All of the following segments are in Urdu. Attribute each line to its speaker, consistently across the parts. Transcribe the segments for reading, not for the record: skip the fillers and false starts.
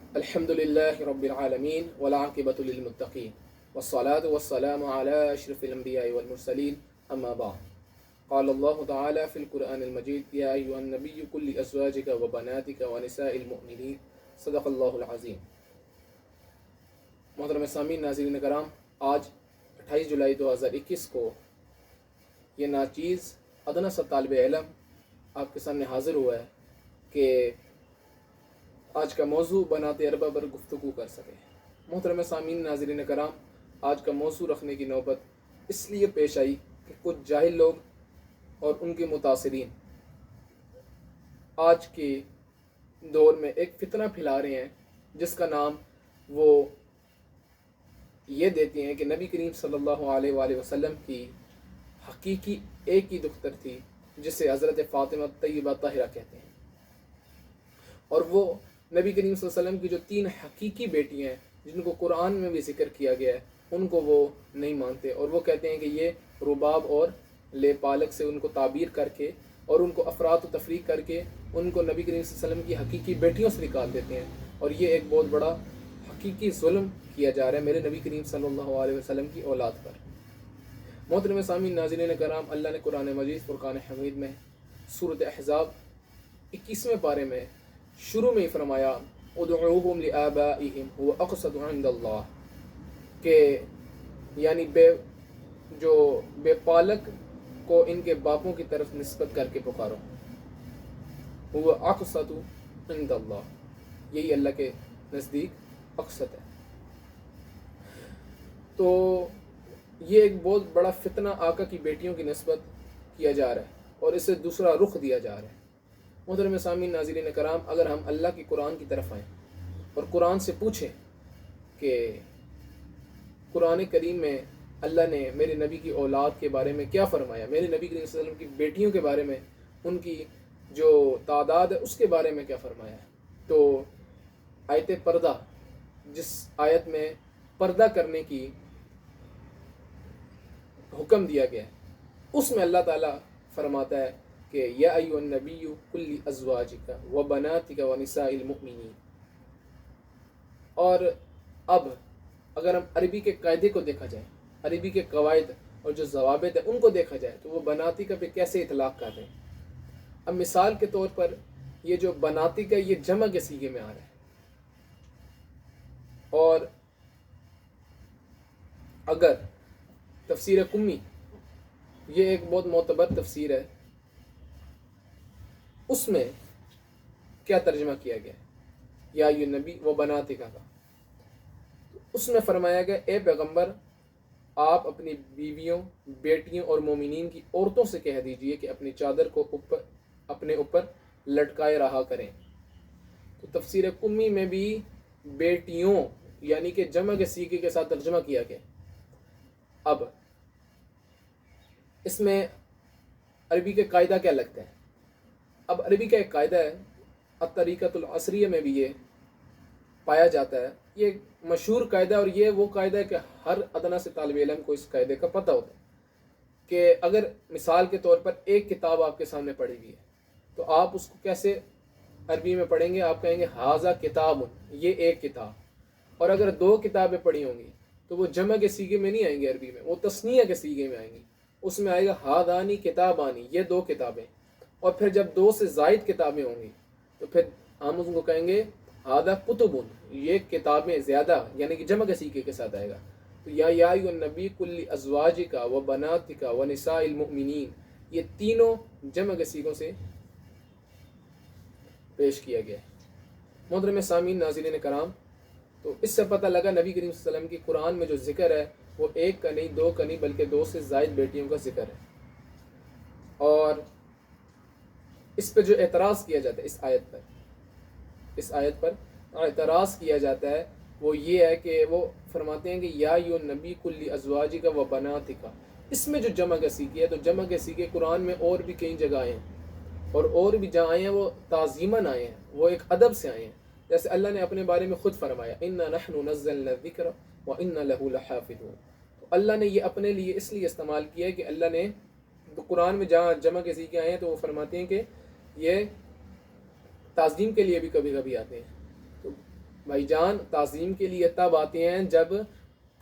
Speaker 1: الحمد لله رب العالمين والعاقبة للمتقين والصلاة والسلام على أشرف الأنبياء والمرسلين أما بعد قال الله تعالى في القرآن المجيد يا أيها النبي قل لأزواجك وبناتك ونساء المؤمنين صدق الله العظيم. محترم سامعین، ناظرین کرام، آج 28 جولائی 2021 کو یہ ناچیز ادنا سا طالب علم آپ کے سامنے حاضر ہوا ہے کہ آج کا موضوع بنات اربا پر گفتگو کر سکے. محترم سامعین، ناظرین کرام، آج کا موضوع رکھنے کی نوبت اس لیے پیش آئی کہ کچھ جاہل لوگ اور ان کے متاثرین آج کے دور میں ایک فتنہ پھیلا رہے ہیں جس کا نام وہ یہ دیتے ہیں کہ نبی کریم صلی اللہ علیہ وآلہ وسلم کی حقیقی ایک ہی دختر تھی جسے حضرت فاطمہ طیبہ طاہرہ کہتے ہیں، اور وہ نبی کریم صلی اللہ علیہ وسلم کی جو 3 حقیقی بیٹیاں ہیں جن کو قرآن میں بھی ذکر کیا گیا ہے ان کو وہ نہیں مانتے، اور وہ کہتے ہیں کہ یہ رباب اور لے پالک سے ان کو تعبیر کر کے اور ان کو افراد و تفریق کر کے ان کو نبی کریم صلی اللہ علیہ وسلم کی حقیقی بیٹیوں سے نکال دیتے ہیں، اور یہ ایک بہت بڑا حقیقی ظلم کیا جا رہا ہے میرے نبی کریم صلی اللہ علیہ وسلم کی اولاد پر. محترم سامعین، ناظرین کرام، اللہ نے قرآن مجید فرقان حمید میں سورۃ احزاب 21ویں پارے میں شروع میں ہی فرمایا ادعوہم لآبائہم هو اقسط عند اللہ، کہ یعنی بے پالک کو ان کے باپوں کی طرف نسبت کر کے پکارو. هو اقسط عند اللہ، یہی اللہ کے نزدیک اقسط ہے. تو یہ ایک بہت بڑا فتنہ آقا کی بیٹیوں کی نسبت کیا جا رہا ہے اور اسے دوسرا رخ دیا جا رہا ہے. محترم سامعین، ناظرین کرام، اگر ہم اللہ کی قرآن کی طرف آئیں اور قرآن سے پوچھیں کہ قرآن کریم میں اللہ نے میرے نبی کی اولاد کے بارے میں کیا فرمایا، میرے نبی کریم صلی اللہ علیہ وسلم کی بیٹیوں کے بارے میں، ان کی جو تعداد ہے اس کے بارے میں کیا فرمایا ہے، تو آیت پردہ، جس آیت میں پردہ کرنے کی حکم دیا گیا ہے، اس میں اللہ تعالیٰ فرماتا ہے کہ یا ایھا النبی قل لازواجک وبناتک ونساء المؤمنین. اور اب اگر ہم عربی کے قاعدے کو دیکھا جائے، عربی کے قواعد اور جو ضوابط ہیں ان کو دیکھا جائے تو وہ بناتک پہ کیسے اطلاق کر رہے ہیں. اب مثال کے طور پر یہ جو بناتک ہے یہ جمع کے صیغے میں آ رہا ہے، اور اگر تفسیر قمی، یہ ایک بہت معتبر تفسیر ہے، اس میں کیا ترجمہ کیا گیا ہے یا ایھا النبی و بناتک کا، اس میں فرمایا گیا اے پیغمبر آپ اپنی بیویوں، بیٹیوں اور مومنین کی عورتوں سے کہہ دیجئے کہ اپنی چادر کو اپنے اوپر لٹکائے رہا کریں. تو تفسیر قمی میں بھی بیٹیوں یعنی کہ جمع کے صیغے کے ساتھ ترجمہ کیا گیا. اب اس میں عربی کے قاعدہ کیا لگتا ہے؟ اب عربی کا ایک قاعدہ ہے، الطریقۃ العصریہ میں بھی یہ پایا جاتا ہے، یہ ایک مشہور قاعدہ ہے، اور یہ وہ قاعدہ ہے کہ ہر ادنا سے طالب علم کو اس قاعدے کا پتہ ہوتا ہے کہ اگر مثال کے طور پر ایک کتاب آپ کے سامنے پڑھی ہوئی ہے تو آپ اس کو کیسے عربی میں پڑھیں گے؟ آپ کہیں گے ھذا کتاب، یہ ایک کتاب. اور اگر 2 کتابیں پڑھی ہوں گی تو وہ جمع کے صیغے میں نہیں آئیں گی، عربی میں وہ تثنیہ کے صیغے میں آئیں گی. اس میں آئے گا ھذانی کتابانی، یہ 2 کتابیں. اور پھر جب 2 سے زائد کتابیں ہوں گی تو پھر ہم اس کو کہیں گے ھذا کتب، یہ کتابیں زیادہ، یعنی کہ جمع کے صیغے کے ساتھ آئے گا. تو یا ایھا النبی قل لازواجک وبناتک ونساء المؤمنین، یہ تینوں جمع کے صیغوں سے پیش کیا گیا ہے. محترم سامعین، ناظرین کرام، تو اس سے پتہ لگا نبی کریم صلی اللہ علیہ وسلم کی قرآن میں جو ذکر ہے وہ 1 کا نہیں، 2 کا نہیں، بلکہ 2 سے زائد بیٹیوں کا ذکر ہے. اور اس پہ جو اعتراض کیا جاتا ہے، اس آیت پر اعتراض کیا جاتا ہے وہ یہ ہے کہ وہ فرماتے ہیں کہ یا ایھا النبی قل لازواجک وبناتک، اس میں جو جمع کے صیغے ہے تو جمع کے صیغے قرآن میں اور بھی کئی جگہ آئے ہیں، اور بھی جہاں آئے ہیں وہ تعظیماً آئے ہیں، وہ ایک ادب سے آئے ہیں. جیسے اللہ نے اپنے بارے میں خود فرمایا انا نحن نزلنا الذکر وانا له لحافظون. تو اللہ نے یہ اپنے لیے اس لیے استعمال کیا ہے کہ اللہ نے تو قرآن میں جہاں جمع کے صیغے آئے ہیں تو وہ فرماتے ہیں کہ یہ تعظیم کے لیے بھی کبھی کبھی آتے ہیں. تو بھائی جان تعظیم کے لیے تب آتے ہیں جب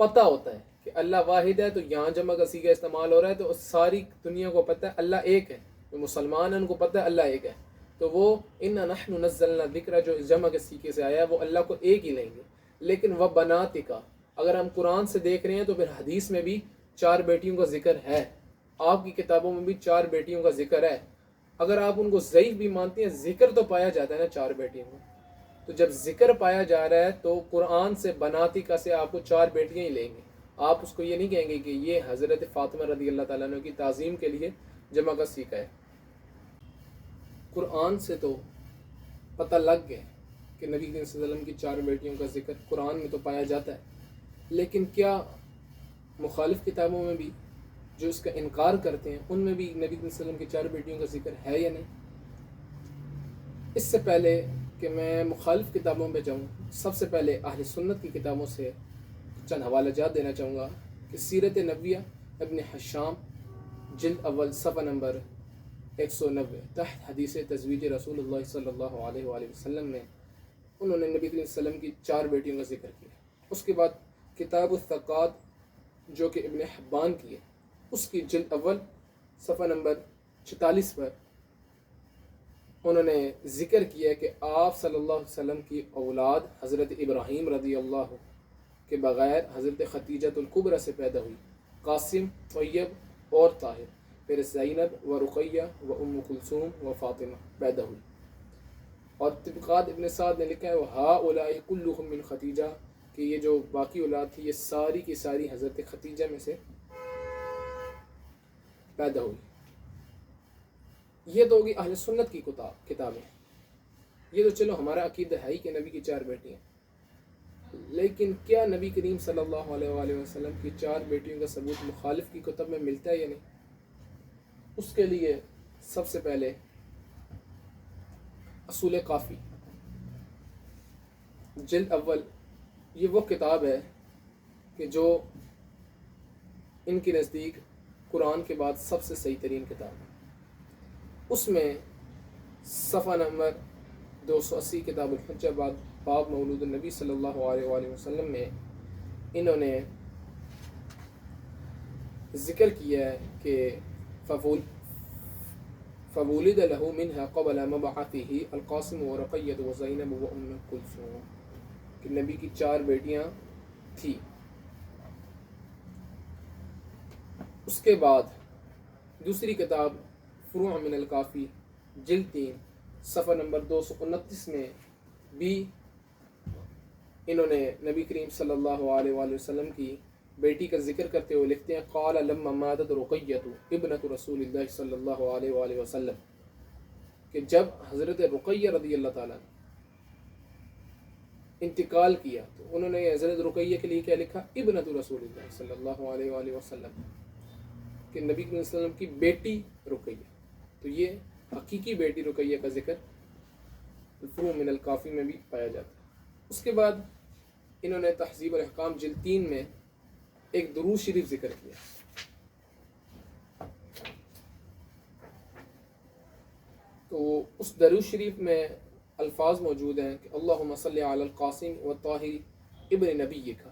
Speaker 1: پتہ ہوتا ہے کہ اللہ واحد ہے، تو یہاں جمع کا صیغہ استعمال ہو رہا ہے تو ساری دنیا کو پتہ ہے اللہ ایک ہے، جو مسلمان ہیں ان کو پتہ ہے اللہ ایک ہے، تو وہ انا نحن نزلنا الذکر جو جمع کے صیغے سے آیا ہے وہ اللہ کو ایک ہی لیں گے۔ لیکن وہ بناتک، اگر ہم قرآن سے دیکھ رہے ہیں تو پھر حدیث میں بھی 4 بیٹیوں کا ذکر ہے، آپ کی کتابوں میں بھی 4 بیٹیوں کا ذکر ہے۔ اگر آپ ان کو ضعیف بھی مانتے ہیں، ذکر تو پایا جاتا ہے نا 4 بیٹیوں کا، تو جب ذکر پایا جا رہا ہے تو قرآن سے بناتکا سے آپ کو 4 بیٹیاں ہی لیں گے، آپ اس کو یہ نہیں کہیں گے کہ یہ حضرت فاطمہ رضی اللہ تعالیٰ عنہ کی تعظیم کے لیے جمع کا صیغہ ہے۔ قرآن سے تو پتہ لگ گیا کہ نبی کریم صلی اللہ علیہ وسلم کی 4 بیٹیوں کا ذکر قرآن میں تو پایا جاتا ہے، لیکن کیا مخالف کتابوں میں بھی جو اس کا انکار کرتے ہیں ان میں بھی نبی کریم صلی اللہ علیہ وسلم کی 4 بیٹیوں کا ذکر ہے یا نہیں؟ اس سے پہلے کہ میں مخالف کتابوں پہ جاؤں، سب سے پہلے اہل سنت کی کتابوں سے چند حوالہ جات دینا چاہوں گا کہ سیرت نبویہ ابن حشام جلد اول صفحہ نمبر 190 تحت حدیث تزویج رسول اللہ صلی اللہ علیہ وآلہ وسلم میں انہوں نے نبی کریم صلی اللہ علیہ وسلم کی 4 بیٹیوں کا ذکر کیا۔ اس کے بعد کتاب الثقات جو کہ ابن حبان کی ہے، اس کی جلد اول صفحہ نمبر 46 پر انہوں نے ذکر کیا کہ آپ صلی اللہ علیہ وسلم کی اولاد حضرت ابراہیم رضی اللہ کے بغیر حضرت خدیجۃ الکبریٰ سے پیدا ہوئی، قاسم، طیب اور طاہر، پھر زینب و رقیہ و ام کلثوم و فاطمہ پیدا ہوئی۔ اور طبقات ابن سعد نے لکھا ہے وَهَؤُلَاءِ كُلُّهُم مِّن خدیجہ، کہ یہ جو باقی اولاد تھی یہ ساری کی ساری حضرت خدیجہ میں سے پیدا ہوئی۔ یہ تو ہوگی اہل سنت کی کتابیں، یہ تو چلو ہمارا عقیدہ ہے ہی کہ نبی کی 4 بیٹی ہیں، لیکن کیا نبی کریم صلی اللہ علیہ وآلہ وسلم کی 4 بیٹیوں کا ثبوت مخالف کی کتب میں ملتا ہے یا نہیں؟ اس کے لیے سب سے پہلے اصول کافی جلد اول، یہ وہ کتاب ہے کہ جو ان کے نزدیک قرآن کے بعد سب سے صحیح ترین کتاب ہے۔ اس میں صفحہ نمبر 280 کتاب الحجہ باب مولود النبی صلی اللہ علیہ وآلہ وسلم میں انہوں نے ذکر کیا ہے کہ فولد له منها قبل مبعثه القاسم ورقیہ وزینب و ام کلثوم، کہ نبی کی 4 بیٹیاں تھی۔ اس کے بعد دوسری کتاب فروع من الکافی جلد 3 صفحہ نمبر 229 میں بھی انہوں نے نبی کریم صلی اللہ علیہ وآلہ وسلم کی بیٹی کا ذکر کرتے ہوئے لکھتے ہیں قال لما ماتت رقیہ ابنت رسول اللہ صلی اللہ علیہ وآلہ وسلم، کہ جب حضرت رقیہ رضی اللہ تعالیٰ انتقال کیا تو انہوں نے حضرت رقیہ کے لیے کیا لکھا؟ ابنت رسول اللہ صلی اللہ علیہ وآلہ وسلم، کہ نبی کریم صلی اللہ علیہ وسلم کی بیٹی رقیہ، تو یہ حقیقی بیٹی رقیہ کا ذکر الفروع من الکافی میں بھی پایا جاتا ہے۔ اس کے بعد انہوں نے تہذیب الاحکام جلد 3 میں ایک درود شریف ذکر کیا، تو اس درود شریف میں الفاظ موجود ہیں کہ اللہم صلی علی القاسم و طاہر ابن نبیک،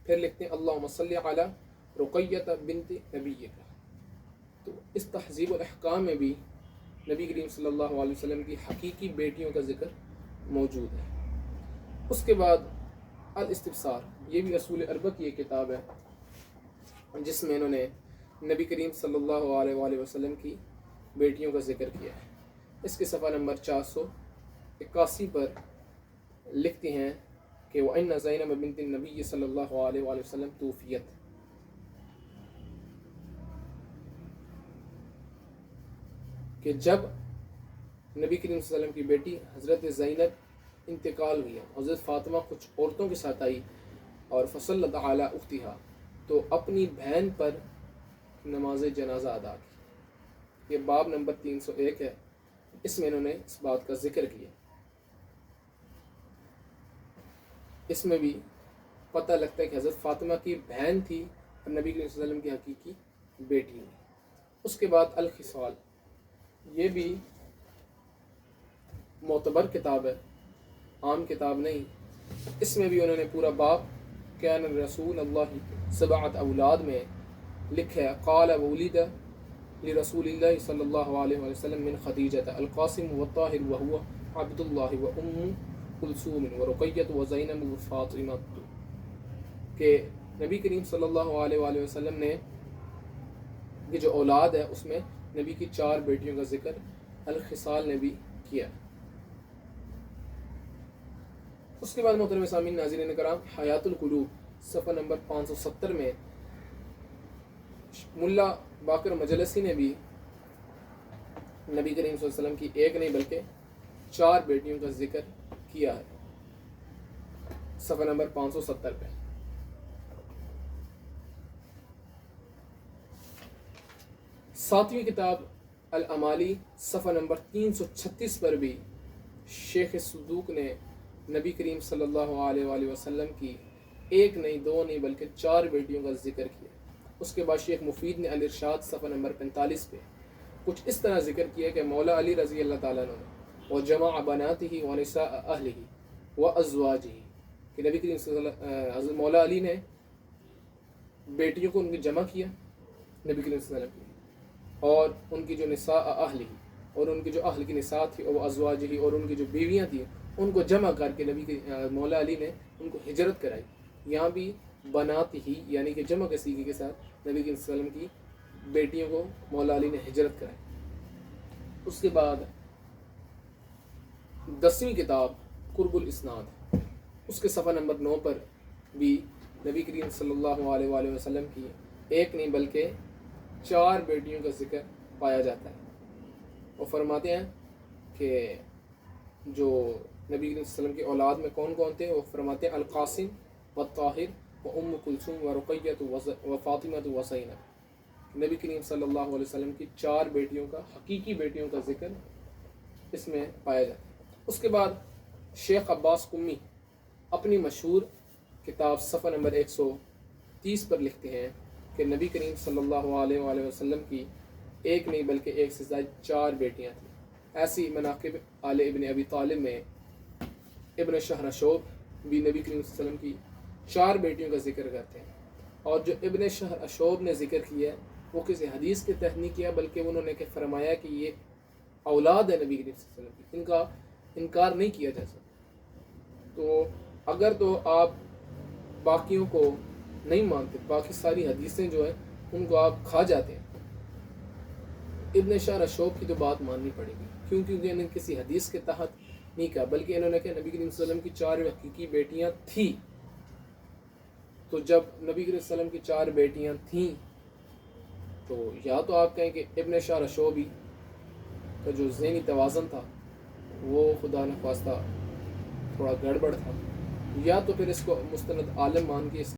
Speaker 1: پھر لکھتے ہیں اللہم صلی علی رقیہ بنت نبیک۔ تو اس تہذیب الاحکام میں بھی نبی کریم صلی اللہ علیہ وسلم کی حقیقی بیٹیوں کا ذکر موجود ہے۔ اس کے بعد الاستبصار، یہ بھی اصول اربع کی ایک کتاب ہے جس میں انہوں نے نبی کریم صلی اللہ علیہ وآلہ وسلم کی بیٹیوں کا ذکر کیا ہے۔ اس کے صفحہ نمبر 481 پر لکھتے ہیں کہ وَإِنَّ زَيْنَبَ بِنْتِ النَّبِيِّ صلی اللہ علیہ وآلہ وسلم توفیت، کہ جب نبی کریم صلی اللہ علیہ وسلم کی بیٹی حضرت زینب انتقال ہوئی، حضرت فاطمہ کچھ عورتوں کے ساتھ آئی اور فصلت علی اختہا، تو اپنی بہن پر نماز جنازہ ادا کی۔ یہ باب نمبر 301 ہے، اس میں انہوں نے اس بات کا ذکر کیا۔ اس میں بھی پتہ لگتا ہے کہ حضرت فاطمہ کی بہن تھی اور نبی کریم صلی اللہ علیہ وسلم کی حقیقی بیٹی ہوئی۔ اس کے بعد الخصال، یہ بھی معتبر کتاب ہے، عام کتاب نہیں، اس میں بھی انہوں نے پورا باب کان رسول اللہ سبعت اولاد میں لکھا ہے قال ولد لرسول اللہ صلی اللہ علیہ وسلم من خدیجہ القاسم والطاہر وهو عبد اللہ وام کلثوم ورقیۃ وزینب وفاطمہ، کہ نبی کریم صلی اللہ علیہ وآلہ وسلم نے کی جو اولاد ہے اس میں نبی کی 4 بیٹیوں کا ذکر الخصال نے بھی کیا۔ اس کے بعد محترم سامعین ناظرین کرام، حیات القلوب صفحہ نمبر 570 میں ملا باقر مجلسی نے بھی نبی کریم صلی اللہ علیہ وسلم کی ایک نہیں بلکہ 4 بیٹیوں کا ذکر کیا ہے، صفحہ نمبر 570 پہ۔ ساتویں کتاب الامالی صفحہ نمبر 336 پر بھی شیخ صدوق نے نبی کریم صلی اللہ علیہ وآلہ وسلم کی ایک نہیں 2 نہیں بلکہ 4 بیٹیوں کا ذکر کیا۔ اس کے بعد شیخ مفید نے الارشاد صفحہ نمبر 45 پہ کچھ اس طرح ذکر کیا کہ مولا علی رضی اللہ تعالیٰ عنہ وجمع بناتہ ونساء اہلہ وازواجہ، کہ نبی کریم صلی اللہ علیہ وسلم حضرت مولا علی نے بیٹیوں کو ان کی جمع کیا نبی کریم صلی اللہ علیہ وسلم کی، اور ان کی جو نساء اہلہ اور ان کی جو اہل کی نساء تھی اور ازواجہ اور ان کی جو بیویاں تھیں ان کو جمع کر کے نبی کے مولا علی نے ان کو ہجرت کرائی۔ یہاں بھی بنات ہی یعنی کہ جمع کے سیغے کے ساتھ نبی کے وسلم کی بیٹیوں کو مولا علی نے ہجرت کرائی۔ اس کے بعد 10ویں کتاب قرب الاسناد، اس کے صفحہ نمبر 9 پر بھی نبی کریم صلی اللہ علیہ وآلہ وسلم کی ایک نہیں بلکہ 4 بیٹیوں کا ذکر پایا جاتا ہے۔ وہ فرماتے ہیں کہ جو نبی کریم صلی اللہ علیہ وسلم کی اولاد میں کون کون تھے، وہ فرماتے ہیں القاسم والطاہر وام کلثوم ورقیۃ وفاطمہ وزینب۔ نبی کریم صلی اللہ علیہ وسلم کی 4 بیٹیوں کا، حقیقی بیٹیوں کا ذکر اس میں پایا جاتا ہے۔ اس کے بعد شیخ عباس قمی اپنی مشہور کتاب صفحہ نمبر 130 پر لکھتے ہیں کہ نبی کریم صلی اللہ علیہ وآلہ وسلم کی ایک نہیں بلکہ ایک سے زائد 4 بیٹیاں تھیں۔ ایسی مناقب آل ابن ابی طالب میں ابن شہرشوب بھی نبی کریم صلی اللہ علیہ وسلم کی 4 بیٹیوں کا ذکر کرتے ہیں، اور جو ابن شہرشوب نے ذکر کیا ہے وہ کسی حدیث کے تحت نہیں کیا بلکہ انہوں نے فرمایا کہ یہ اولاد ہے نبی کریم صلی اللہ علیہ وسلم کی، ان کا انکار نہیں کیا جا سکتا۔ تو اگر تو آپ باقیوں کو نہیں مانتے، باقی ساری حدیثیں جو ہیں ان کو آپ کھا جاتے ہیں، ابن شہرشوب کی تو بات ماننی پڑے گی، کیونکہ انہوں نے کسی حدیث کے تحت نہیں کہا بلکہ انہوں نے کہا نبی کریم صلی اللہ علیہ وسلم کی 4 حقیقی بیٹیاں تھیں۔ تو جب نبی کریم صلی اللہ علیہ وسلم کی 4 بیٹیاں تھیں تو یا تو آپ کہیں کہ ابن شہرشوبی کا جو ذہنی توازن تھا وہ خدا نخواستہ تھوڑا گڑبڑ تھا، یا تو پھر اس کو مستند عالم مان کے اس